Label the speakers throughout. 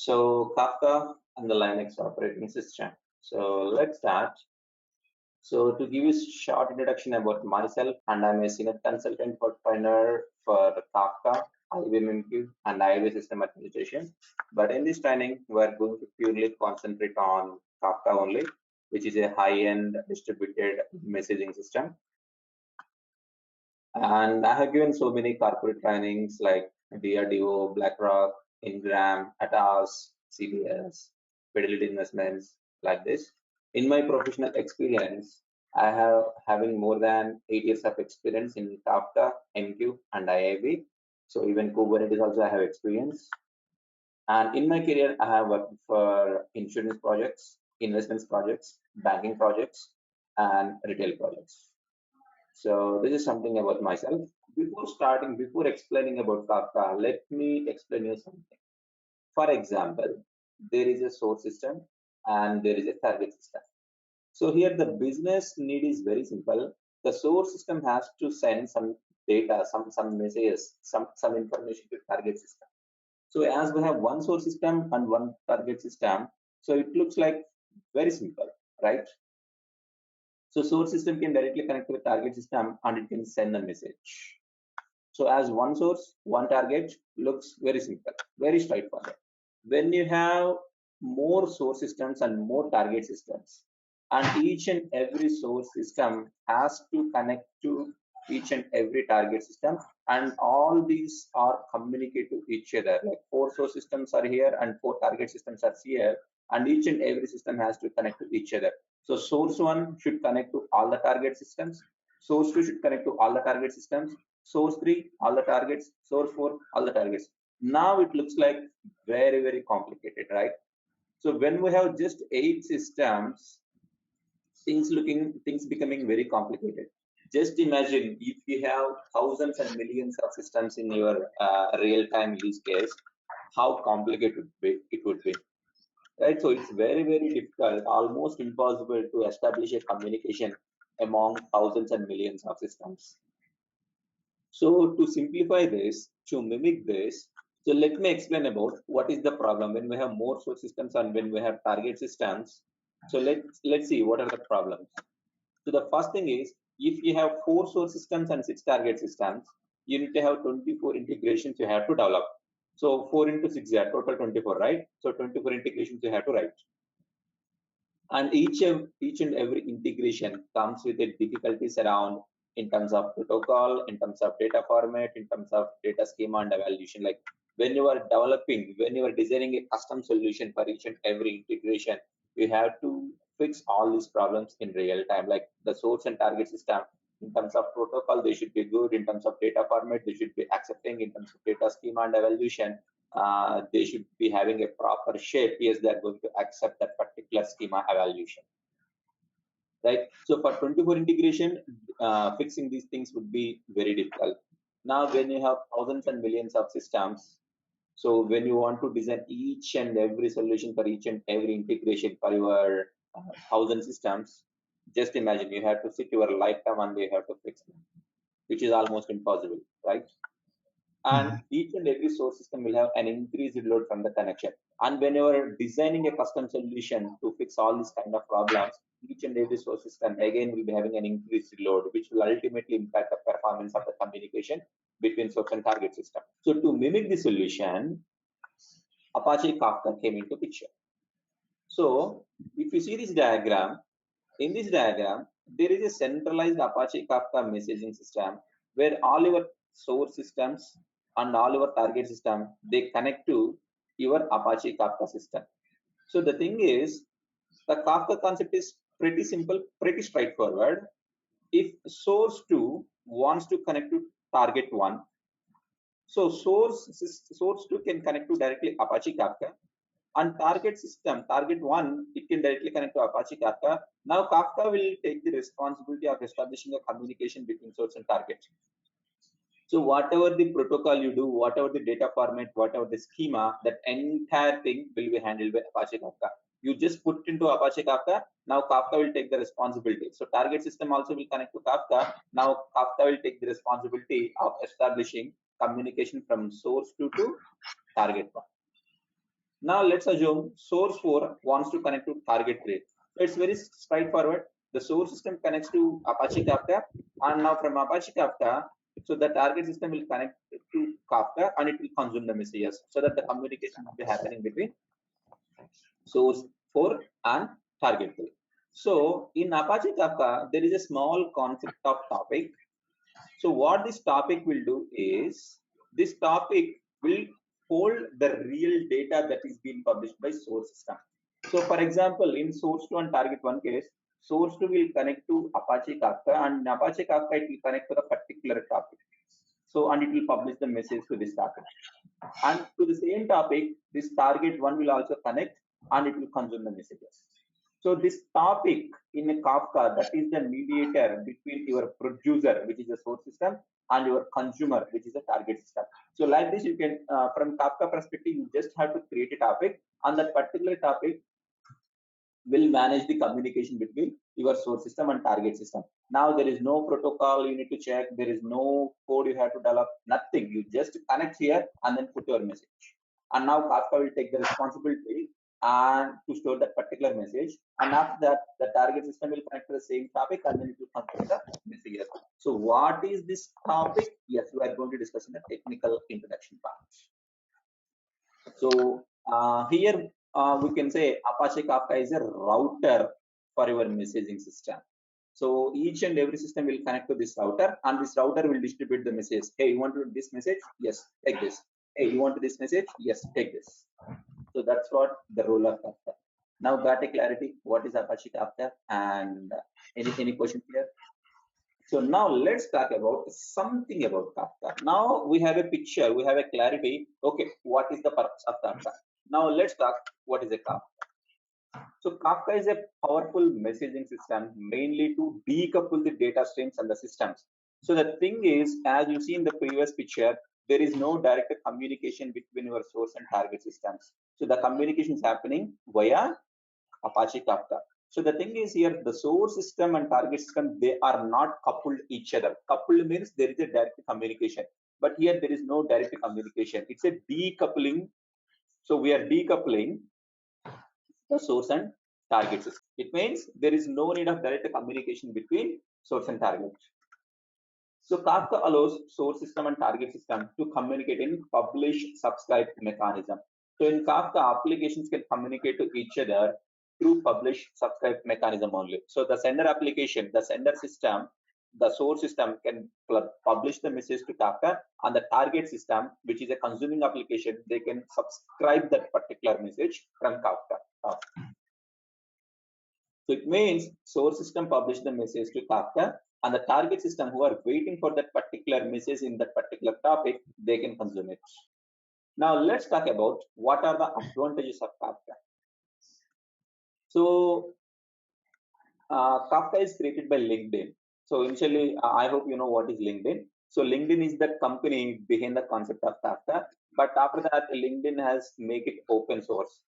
Speaker 1: So Kafka and the Linux operating system. So let's start. So to give you a short introduction about myself, and I'm a senior consultant for trainer for Kafka, IBM MQ, and IBM System Administration. But in this training, we're going to purely concentrate on Kafka only, which is a high-end distributed messaging system. And I have given so many corporate trainings like DRDO, BlackRock, Ingram, Atas, CBS, Fidelity Investments, like this. In my professional experience, I have having more than 8 years of experience in Kafka, MQ, and IIB. So even Kubernetes also I have experience. And in my career, I have worked for insurance projects, investments projects, banking projects, and retail projects. So this is something about myself. Before explaining about Kafka, let me explain you something. For example, there is a source system and there is a target system. So here the business need is very simple. The source system has to send some data, some messages, some information to target system. So as we have one source system and one target system, so it looks like very simple, right? So source system can directly connect to the target system and it can send a message. So as one source, one target looks very simple, very straightforward. When you have more source systems and more target systems, and each and every source system has to connect to each and every target system, and all these are communicate to each other. Like 4 source systems are here and 4 target systems are here, and each and every system has to connect to each other. So source 1 should connect to all the target systems. Source 2 should connect to all the target systems. Source 3, all the targets. Source 4, all the targets. Now it looks like very, very complicated, right? So when we have just 8 systems, things becoming very complicated. Just imagine if you have thousands and millions of systems in your real-time use case, how complicated it would be, right? So it's very, very difficult, almost impossible to establish a communication among thousands and millions of systems. So to simplify this, to mimic this, so let me explain about what is the problem when we have more source systems and when we have target systems. So let's see what are the problems. So the first thing is, if you have 4 source systems and 6 target systems, you need to have 24 integrations you have to develop. So 4 into 6, yeah, total 24, right? So 24 integrations you have to write. And each and every integration comes with a difficulties around in terms of protocol, in terms of data format, in terms of data schema and evaluation. Like when you are designing a custom solution for each and every integration, you have to fix all these problems in real time. Like the source and target system, in terms of protocol, they should be good. In terms of data format, they should be accepting. In terms of data schema and evaluation, they should be having a proper shape. Yes, they're going to accept that particular schema evaluation, right? So for 24 integration, fixing these things would be very difficult. Now, when you have thousands and millions of systems, so when you want to design each and every solution for each and every integration for your 1,000 systems, just imagine you have to sit your lifetime and you have to fix them, which is almost impossible, right? And each and every source system will have an increased load from the connection. And when you are designing a custom solution to fix all these kind of problems, each and every source system again will be having an increased load, which will ultimately impact the performance of the communication between source and target system. So to mimic the solution, Apache Kafka came into picture. So if you see this diagram, in this diagram, there is a centralized Apache Kafka messaging system where all your source systems and all your target system, they connect to your Apache Kafka system. So the thing is, the Kafka concept is pretty simple, pretty straightforward. If source 2 wants to connect to target 1, so source 2 can connect to directly Apache Kafka, and target system, target 1, it can directly connect to Apache Kafka. Now Kafka will take the responsibility of establishing a communication between source and target. So whatever the protocol you do, whatever the data format, whatever the schema, that entire thing will be handled by Apache Kafka. You just put into Apache Kafka, now Kafka will take the responsibility. So target system also will connect to Kafka. Now Kafka will take the responsibility of establishing communication from source 2 to target 1. Now let's assume source 4 wants to connect to target 3. So it's very straightforward. The source system connects to Apache Kafka, and now from Apache Kafka, so the target system will connect to Kafka and it will consume the messages so that the communication will be happening between source 4 and target 3. So in Apache Kafka, there is a small concept of topic. So what this topic will do is, this topic will hold the real data that is being published by source system. So for example, in source 2 and target 1 case, source 2 will connect to Apache Kafka, and in Apache Kafka it will connect to the particular topic. So, and it will publish the message to this topic. And to the same topic, this target 1 will also connect and it will consume the messages. So this topic in a Kafka, that is the mediator between your producer, which is the source system, and your consumer, which is the target system. So like this, you can, from Kafka perspective, you just have to create a topic, and that particular topic will manage the communication between your source system and target system. Now there is no protocol you need to check, there is no code you have to develop, nothing. You just connect here and then put your message. And now Kafka will take the responsibility and to store that particular message. And after that, the target system will connect to the same topic and then it will complete the messages. So what is this topic? Yes, we are going to discuss in the technical introduction part. So here we can say Apache Kafka is a router for your messaging system. So each and every system will connect to this router, and this router will distribute the message. Hey, you want this message? Yes, take this. Hey, you want this message? Yes, take this. So that's what the role of Kafka. Now got a clarity what is Apache Kafka, and any questions here? So now let's talk about something about Kafka. Now we have a picture, we have a clarity. Okay, what is the purpose of Kafka? Now let's talk what is a Kafka. So Kafka is a powerful messaging system mainly to decouple the data streams and the systems. So the thing is, as you see in the previous picture, there is no direct communication between your source and target systems. So the communication is happening via Apache Kafka. So the thing is here, the source system and target system, they are not coupled each other. Coupled means there is a direct communication, but here there is no direct communication. It's a decoupling. So we are decoupling the source and target system. It means there is no need of direct communication between source and target. So Kafka allows source system and target system to communicate in publish subscribe mechanism. So in Kafka, applications can communicate to each other through publish subscribe mechanism only. So the sender application, the sender system, the source system can publish the message to Kafka, and the target system, which is a consuming application, they can subscribe that particular message from Kafka. So it means source system publish the message to Kafka, and the target system who are waiting for that particular message in that particular topic, they can consume it. Now let's talk about what are the advantages of Kafka. So Kafka is created by LinkedIn. So initially, I hope you know what is LinkedIn. So LinkedIn is the company behind the concept of Kafka, but after that, LinkedIn has make it open source.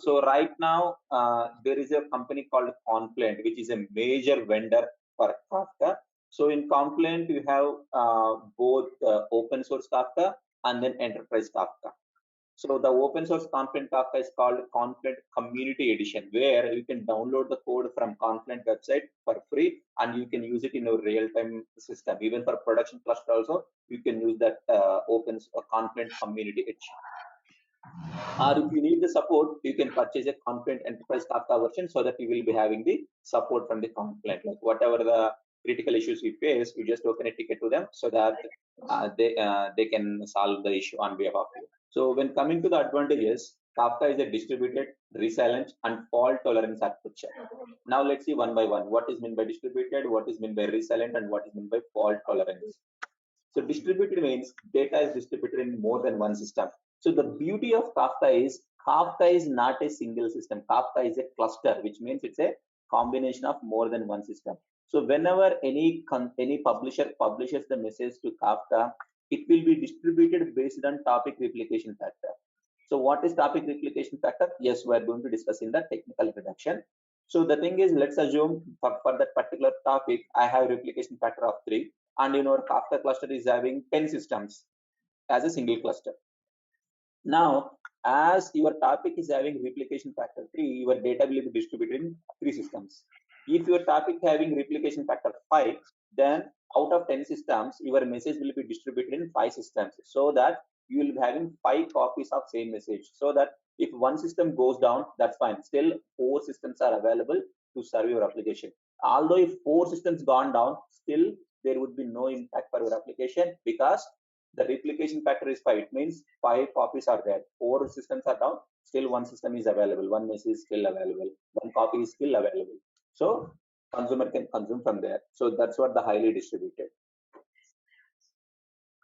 Speaker 1: So right now, there is a company called Confluent, which is a major vendor for Kafka. So in Confluent, you have both open source Kafka and then enterprise Kafka. So the open source Confluent Kafka is called Confluent Community Edition, where you can download the code from Confluent website for free, and you can use it in a real-time system. Even for production cluster also, you can use that Confluent Community Edition. Or if you need the support, you can purchase a Confluent Enterprise Kafka version so that you will be having the support from the Confluent. Like whatever the critical issues we face, you just open a ticket to them so that they can solve the issue on behalf of you. So when coming to the advantages, Kafka is a distributed, resilient, and fault-tolerant architecture. Now let's see one by one. What is meant by distributed, what is meant by resilient, and what is meant by fault-tolerance. So distributed means data is distributed in more than one system. So the beauty of Kafka is not a single system. Kafka is a cluster, which means it's a combination of more than one system. So whenever any publisher publishes the message to Kafka, it will be distributed based on topic replication factor. So what is topic replication factor? Yes, we are going to discuss in the technical introduction. So the thing is, let's assume for that particular topic, I have replication factor of 3, and Kafka cluster is having 10 systems as a single cluster. Now, As your topic is having replication factor 3, your data will be distributed in 3 systems. If your topic having replication factor 5, then out of 10 systems, your message will be distributed in 5 systems, so that you will be having 5 copies of same message. So that if one system goes down, that's fine. Still 4 systems are available to serve your application. Although if 4 systems gone down, still there would be no impact for your application, because the replication factor is 5. It means 5 copies are there. 4 systems are down, still one system is available. One message is still available. One copy is still available. So consumer can consume from there. So that's what the highly distributed.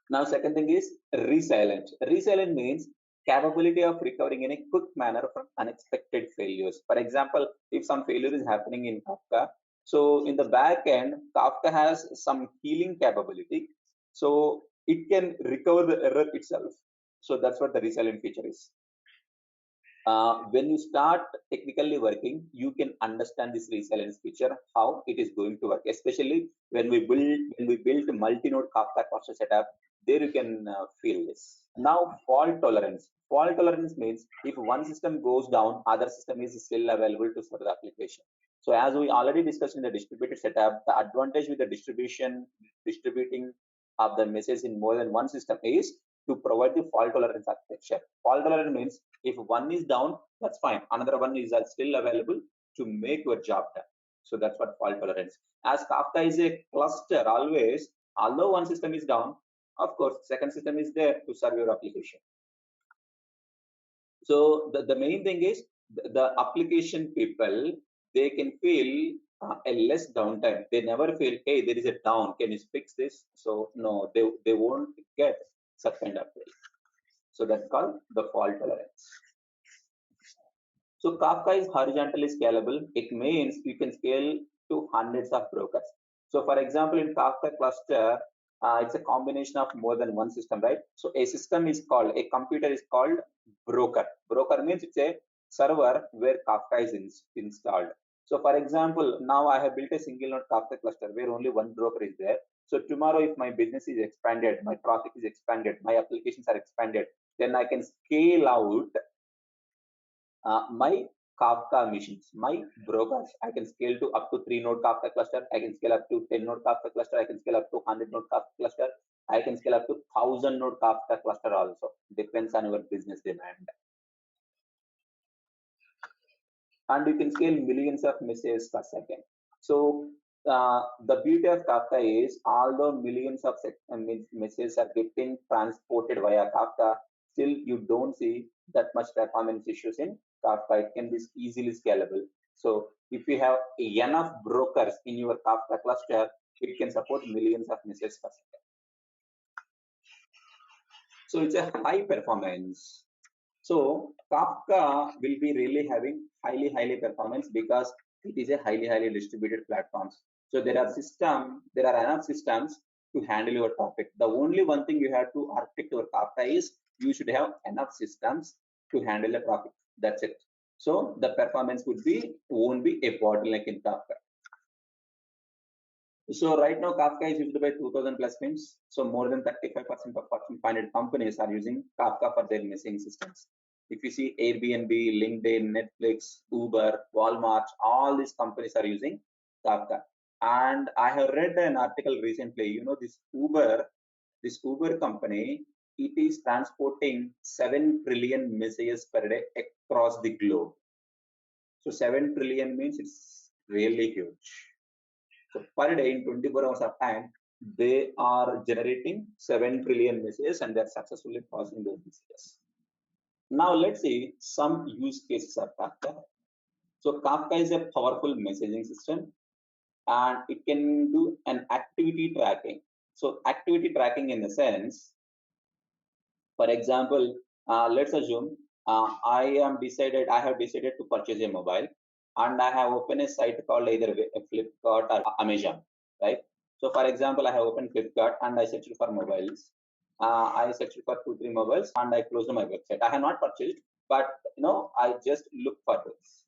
Speaker 1: Now, second thing is resilient. Resilient means capability of recovering in a quick manner from unexpected failures. For example, if some failure is happening in Kafka, so in the back end, Kafka has some healing capability. So it can recover the error itself. So that's what the resilient feature is. When you start technically working, you can understand this resilience feature, how it is going to work, especially when we build multi-node Kafka cluster setup. There you can feel this. Now, fault tolerance. Fault tolerance means if one system goes down, other system is still available to serve the application. So as we already discussed in the distributed setup, the advantage with the distributing of the message in more than one system is to provide the fault tolerance architecture. Fault tolerance means if one is down, that's fine. Another one is still available to make your job done. So that's what fault tolerance. As Kafka is a cluster, always, although one system is down, of course, second system is there to serve your application. So the main thing is the application people, they can feel a less downtime. They never feel, hey, there is a down. Can you fix this? So no, they won't get such kind of fail. So that's called the fault tolerance. So Kafka is horizontally scalable. It means you can scale to hundreds of brokers. So for example, in Kafka cluster, it's a combination of more than one system, right? So a system is called, a computer is called broker. Broker means it's a server where Kafka is installed. So for example, now I have built a single node Kafka cluster where only one broker is there. So tomorrow, if my business is expanded, my traffic is expanded, my applications are expanded, then I can scale out my Kafka machines, my brokers. I can scale to up to 3 node Kafka cluster. I can scale up to 10 node Kafka cluster. I can scale up to 100 node Kafka cluster. I can scale up to 1000 node Kafka cluster also. Depends on your business demand. And you can scale millions of messages per second. So the beauty of Kafka is, although millions of messages are getting transported via Kafka, still you don't see that much performance issues in Kafka. It can be easily scalable. So if you have enough brokers in your Kafka cluster, it can support millions of messages per second. So it's a high performance. So Kafka will be really having highly performance because it is a highly distributed platforms. So there are enough systems to handle your topic. The only one thing you have to architect your Kafka is you should have enough systems to handle the traffic. That's it. So the performance won't be a bottleneck in Kafka. So right now Kafka is used by 2000 plus firms. So more than 35% of Fortune 500 companies are using Kafka for their messaging systems. If you see Airbnb, LinkedIn, Netflix, Uber, Walmart, all these companies are using Kafka. And I have read an article recently, this Uber company, it is transporting 7 trillion messages per day across the globe. So 7 trillion means it's really huge. So per day in 24 hours of time, they are generating 7 trillion messages and they're successfully processing those messages. Now let's see some use cases of Kafka. So Kafka is a powerful messaging system and it can do an activity tracking. So activity tracking in the sense, for example, let's assume I have decided to purchase a mobile and I have opened a site called either Flipkart or Amazon, right? So for example, I have opened Flipkart and I searched for mobiles. I searched for 2-3 mobiles and I closed my website. I have not purchased, but I just look for this.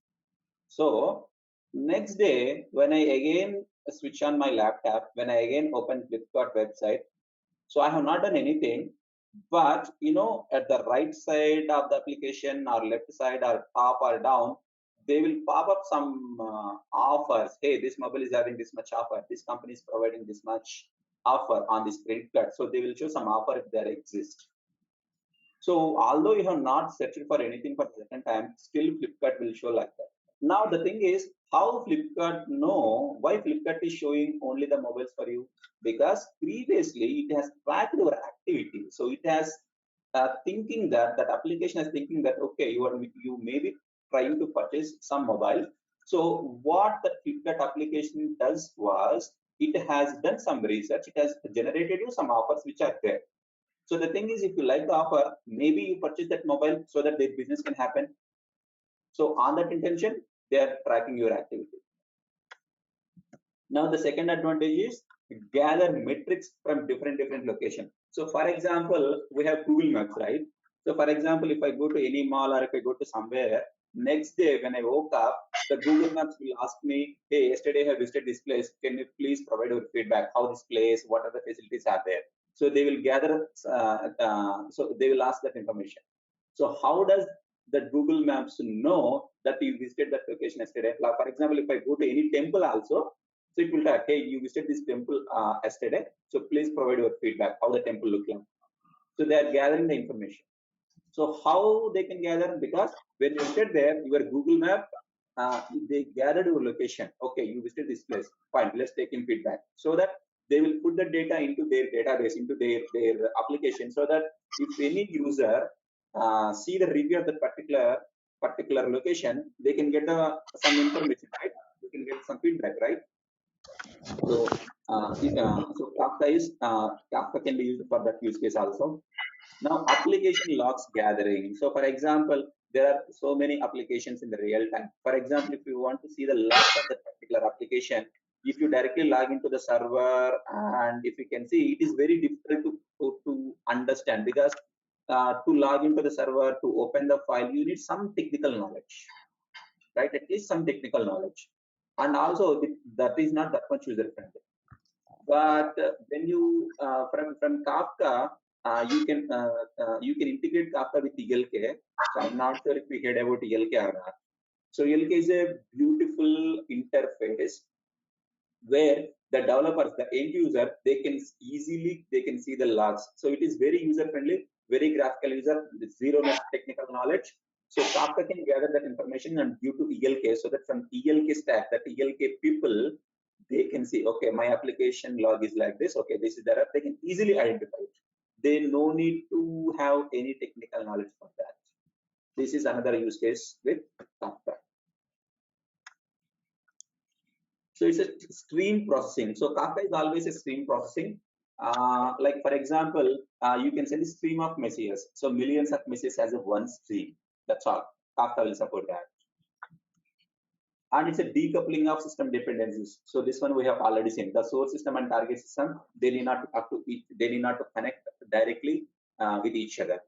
Speaker 1: So next day, when I again switch on my laptop, when I again open Flipkart website, so I have not done anything. But at the right side of the application or left side or top or down, they will pop up some offers. Hey, this mobile is having this much offer. This company is providing this much offer on this credit card. So they will show some offer if there exists. So although you have not searched for anything for the second time, still Flipkart will show like that. Now the thing is, how Flipkart know why Flipkart is showing only the mobiles for you? Because previously it has tracked your activity. So it has thinking that application is thinking that okay, you may be trying to purchase some mobile. So what the Flipkart application does was it has done some research. It has generated you some offers which are there. So the thing is, if you like the offer, maybe you purchase that mobile so that their business can happen. So on that intention, they are tracking your activity. Now the second advantage is gather metrics from different location. So for example, we have Google Maps, right? So for example, if I go to any mall or if I go to somewhere, next day when I woke up, the Google Maps will ask me, hey, yesterday I visited this place. Can you please provide your feedback? How this place, what are the facilities are there? So they will gather, so they will ask that information. So how does the Google Maps know that you visited that location yesterday? Like for example, if I go to any temple also, so it will tell, hey, you visited this temple yesterday, so please provide your feedback, how the temple looked like. So they are gathering the information. So how they can gather? Because when you visited there, your Google Map, they gathered your location. Okay, you visited this place. Fine, let's take in feedback. So that they will put the data into their database, into their application, so that if any user see the review of the particular location, they can get some information, right? They can get some feedback, right? So, Kafka can be used for that use case also. Now, application logs gathering. So, for example, there are so many applications in the real time. For example, if you want to see the logs of that particular application, if you directly log into the server and if you can see, it is very difficult to understand because to log into the server, to open the file, you need some technical knowledge, right? At least some technical knowledge. And also, that is not that much user friendly. But when you from Kafka, you can integrate Kafka with ELK. So I'm not sure if we heard about ELK or not. So ELK is a beautiful interface where the developers, the end user, they can see the logs. So it is very user friendly, very graphical user, with zero technical knowledge. So Kafka can gather that information and due to ELK, so that from ELK stack, that ELK people, they can see, okay, my application log is like this. Okay, this is the error. They can easily identify it. They no need to have any technical knowledge for that. This is another use case with Kafka. So it's a stream processing. So Kafka is always a stream processing. Like for example, you can send a stream of messages. So millions of messages as a one stream. That's all. Kafka will support that. And it's a decoupling of system dependencies. So this one we have already seen. The source system and target system, they need not to talk to each, they need not to connect directly with each other.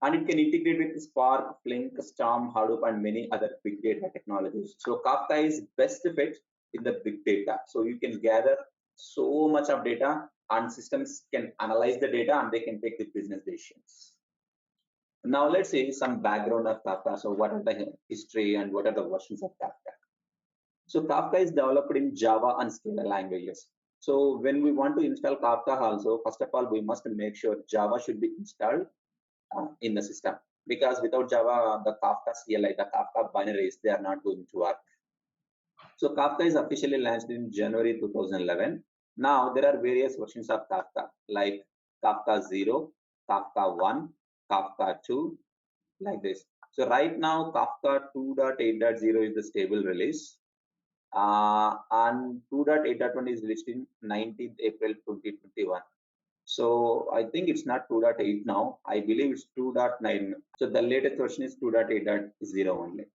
Speaker 1: And it can integrate with Spark, Flink, Storm, Hadoop, and many other big data technologies. So Kafka is best fit in the big data. So you can gather so much of data and systems can analyze the data and they can take the business decisions. Now let's see some background of Kafka. So what are the history and what are the versions of Kafka? So Kafka is developed in Java and Scala languages. So when we want to install Kafka also, first of all, we must make sure Java should be installed in the system, because without Java, the Kafka CLI, the Kafka binaries, they are not going to work. So Kafka is officially launched in January 2011. Now there are various versions of Kafka like Kafka 0, Kafka 1, Kafka 2, like this. So right now Kafka 2.8.0 is the stable release. And 2.8.1 is released in 19th April 2021. So I think it's not 2.8 now. I believe it's 2.9. So the latest version is 2.8.0 only.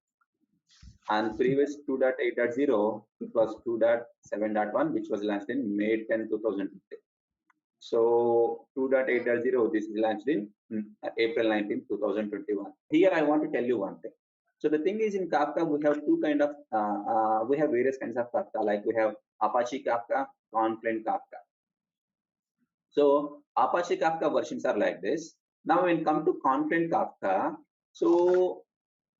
Speaker 1: And previous 2.8.0, it was 2.7.1, which was launched in May 10, 2020. So 2.8.0, this is launched in April 19, 2021. Here I want to tell you one thing. So the thing is, in Kafka, we have two kind of, we have various kinds of Kafka, like we have Apache Kafka, Confluent Kafka. So Apache Kafka versions are like this. Now when come to Confluent Kafka, so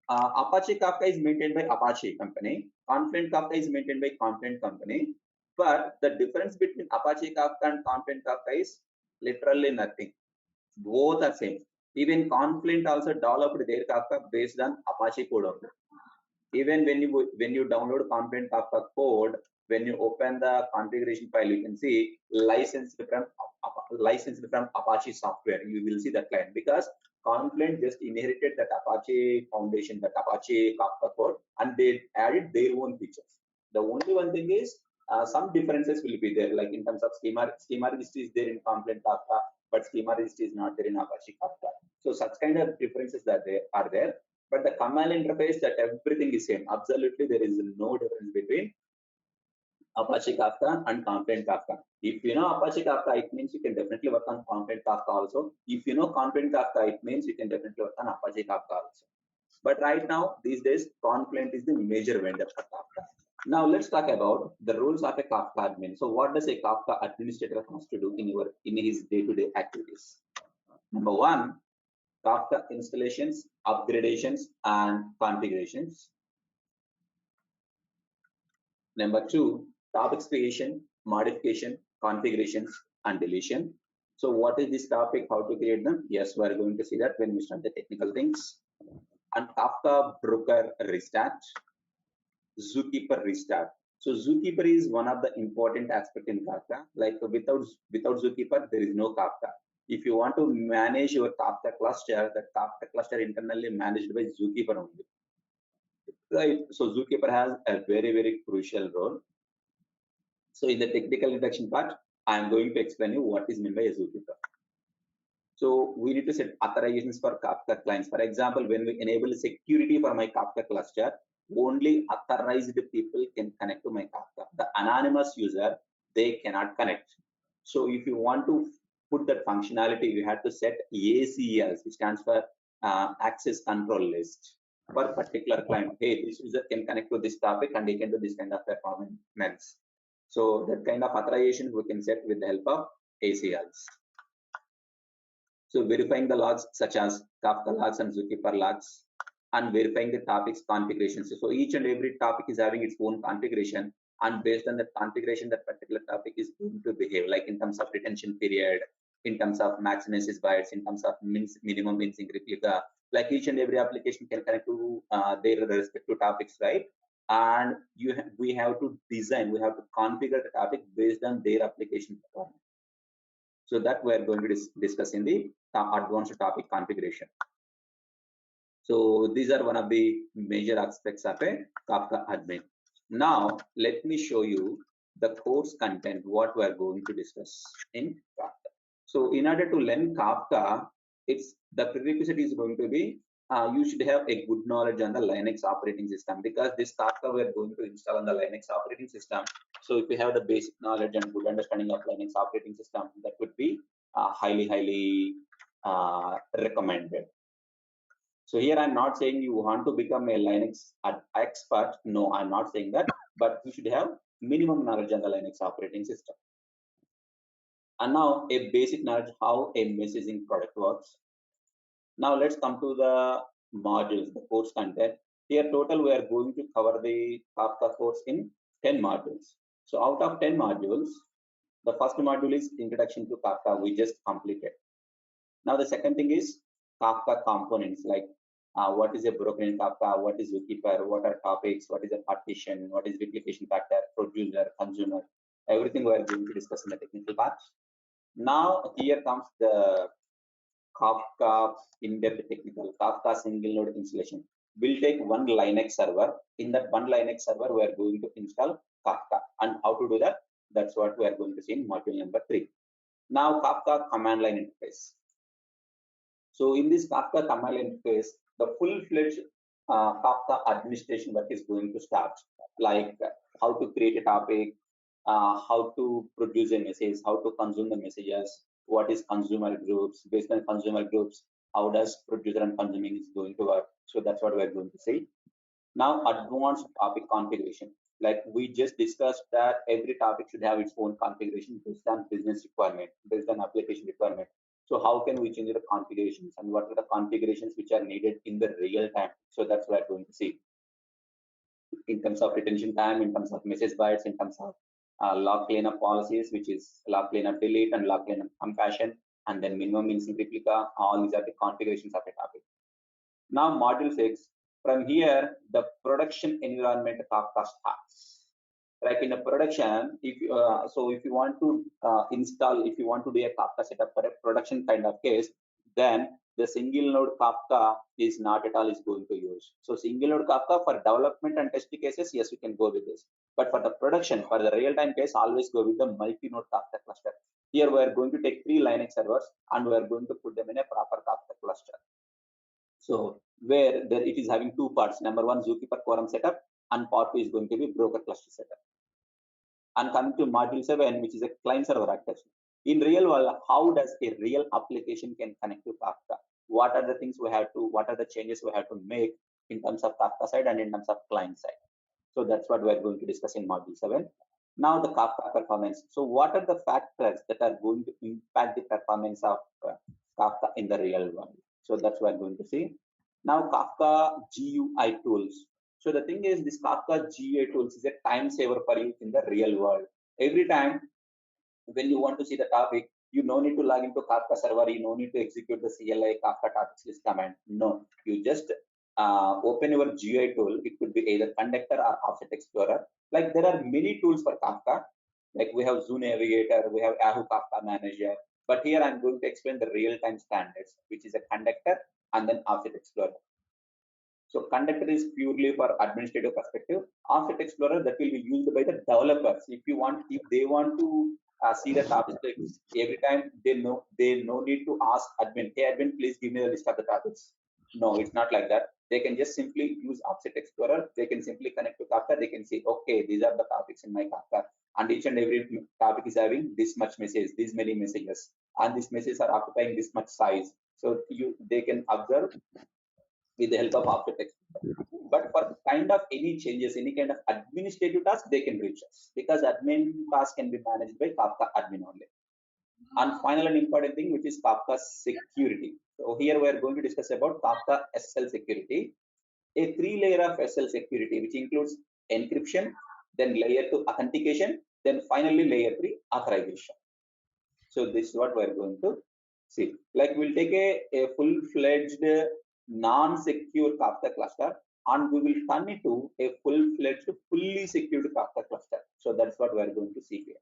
Speaker 1: Apache Kafka is maintained by Apache company. Confluent Kafka is maintained by Confluent company. But the difference between Apache Kafka and Confluent Kafka is literally nothing. Both are same. Even Confluent also developed their Kafka based on Apache code only. Even when you download Confluent Kafka code, when you open the configuration file, you can see licensed from Apache software. You will see that line because Confluent just inherited that Apache foundation, that Apache Kafka code, and they added their own features. The only one thing is some differences will be there, like in terms of schema registry is there in Confluent Kafka, but schema registry is not there in Apache Kafka. So such kind of differences that they are there. But the command interface, that everything is same. Absolutely, there is no difference between Apache Kafka and Confluent Kafka. If you know Apache Kafka, it means you can definitely work on Confluent Kafka also. If you know Confluent Kafka, it means you can definitely work on Apache Kafka also. But right now, these days, Confluent is the major vendor for Kafka. Now let's talk about the roles of a Kafka admin. So what does a Kafka administrator has to do in his day-to-day activities? Number one, Kafka installations, upgradations, and configurations. Number two, topics creation, modification, configurations, and deletion. So what is this topic, how to create them? Yes, we are going to see that when we start the technical things. And Kafka broker restart, Zookeeper restart. So Zookeeper is one of the important aspect in Kafka. Like without Zookeeper, there is no Kafka. If you want to manage your Kafka cluster, the Kafka cluster internally managed by Zookeeper only. Right. So Zookeeper has a very crucial role. So in the technical introduction part, I'm going to explain you what is meant by a Zookeeper. So we need to set authorizations for Kafka clients. For example, when we enable security for my Kafka cluster, only authorized people can connect to my Kafka. The anonymous user, they cannot connect. So if you want to put that functionality, you have to set ACLs, which stands for access control list for particular client. Hey, this user can connect to this topic and he can do this kind of performance. So that kind of authorization we can set with the help of ACLs. So verifying the logs such as Kafka logs and Zookeeper logs, and verifying the topics configurations. So each and every topic is having its own configuration, and based on the configuration, that particular topic is going to behave, like in terms of retention period, in terms of maximize bytes, in terms of minimum mincing replica. Like each and every application can connect to their respective topics, right? And we have to design, we have to configure the topic based on their application performance. So that we are going to discuss in the advanced topic configuration. So these are one of the major aspects of a Kafka admin. Now let me show you the course content, what we are going to discuss in Kafka. So in order to learn Kafka, it's the prerequisite is going to be you should have a good knowledge on the Linux operating system, because this Kafka we are going to install on the Linux operating system. So if you have the basic knowledge and good understanding of Linux operating system, that would be highly recommended. So here I'm not saying you want to become a Linux expert. No, I'm not saying that, but you should have minimum knowledge on the Linux operating system. And now a basic knowledge how a messaging product works. Now let's come to the modules, the course content. Here total we are going to cover the Kafka course in 10 modules. So out of 10 modules, the first module is Introduction to Kafka, we just completed. Now the second thing is Kafka components, like what is a broker in Kafka, what is Zookeeper, what are topics, what is a partition, what is replication factor, producer, consumer, everything we are going to discuss in the technical part. Now here comes the Kafka in-depth technical, Kafka single node installation. We'll take one Linux server. In that one Linux server, we are going to install Kafka. And how to do that? That's what we are going to see in module number 3. Now Kafka command line interface. So in this Kafka command line interface, the full-fledged Kafka administration work is going to start, like how to create a topic, how to produce a message, how to consume the messages, what is consumer groups, based on consumer groups, how does producer and consuming is going to work. So that's what we're going to see. Now advanced topic configuration. Like we just discussed that every topic should have its own configuration based on business requirement, based on application requirement. So how can we change the configurations and what are the configurations which are needed in the real time? So that's what we're going to see in terms of retention time, in terms of message bytes, in terms of log cleanup policies, which is log cleanup delete and log cleanup compassion, and then minimum missing replica. All these are the configurations of a topic. Now module 6, from here, the production environment Kafka starts. Like in a production, if you want to install, if you want to do a Kafka setup for a production kind of case, then the single node Kafka is not at all is going to use. So single node Kafka for development and test cases, yes, you can go with this. But for the production, for the real-time case, always go with the multi-node Kafka cluster. Here we are going to take 3 Linux servers and we are going to put them in a proper Kafka cluster. So where there it is having 2 parts. Number 1, Zookeeper quorum setup, and part 2 is going to be broker cluster setup. And coming to module 7, which is a client server architecture. In real world, how does a real application can connect to Kafka? What are the things we have to, what are the changes we have to make in terms of Kafka side and in terms of client side? So that's what we're going to discuss in module 7. Now the Kafka performance. So what are the factors that are going to impact the performance of Kafka in the real world? So that's what we're going to see. Now Kafka GUI tools. So the thing is, this Kafka GUI tools is a time saver for you in the real world. Every time when you want to see the topic, you no need to log into Kafka server, you no need to execute the CLI Kafka topics list command. No, you just open your GUI tool. It could be either Conductor or Offset Explorer. Like there are many tools for Kafka. Like we have Zoo Navigator, we have Yahoo Kafka Manager. But here I'm going to explain the real-time standards, which is a Conductor and then Offset Explorer. So Conductor is purely for administrative perspective. Offset Explorer, that will be used by the developers. If they want to see the topics every time, they no need to ask admin, hey admin, please give me the list of the topics. No, it's not like that. They can just simply use Offset Explorer. They can simply connect to Kafka. They can say, okay, these are the topics in my Kafka, and each and every topic is having this much message, these many messages, and these messages are occupying this much size. So they can observe with the help of Offset Explorer. But for kind of any changes, any kind of administrative task, they can reach us because admin task can be managed by Kafka admin only. And final and important thing, which is Kafka security. So here we are going to discuss about Kafka SSL security, a 3-layer of SSL security, which includes encryption, then layer 2 authentication, then finally layer 3 authorization. So this is what we are going to see. Like we'll take a full-fledged non-secure Kafka cluster and we will turn it to a full-fledged, fully secured Kafka cluster. So that's what we are going to see here.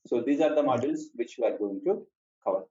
Speaker 1: So these are the modules which we are going to cover.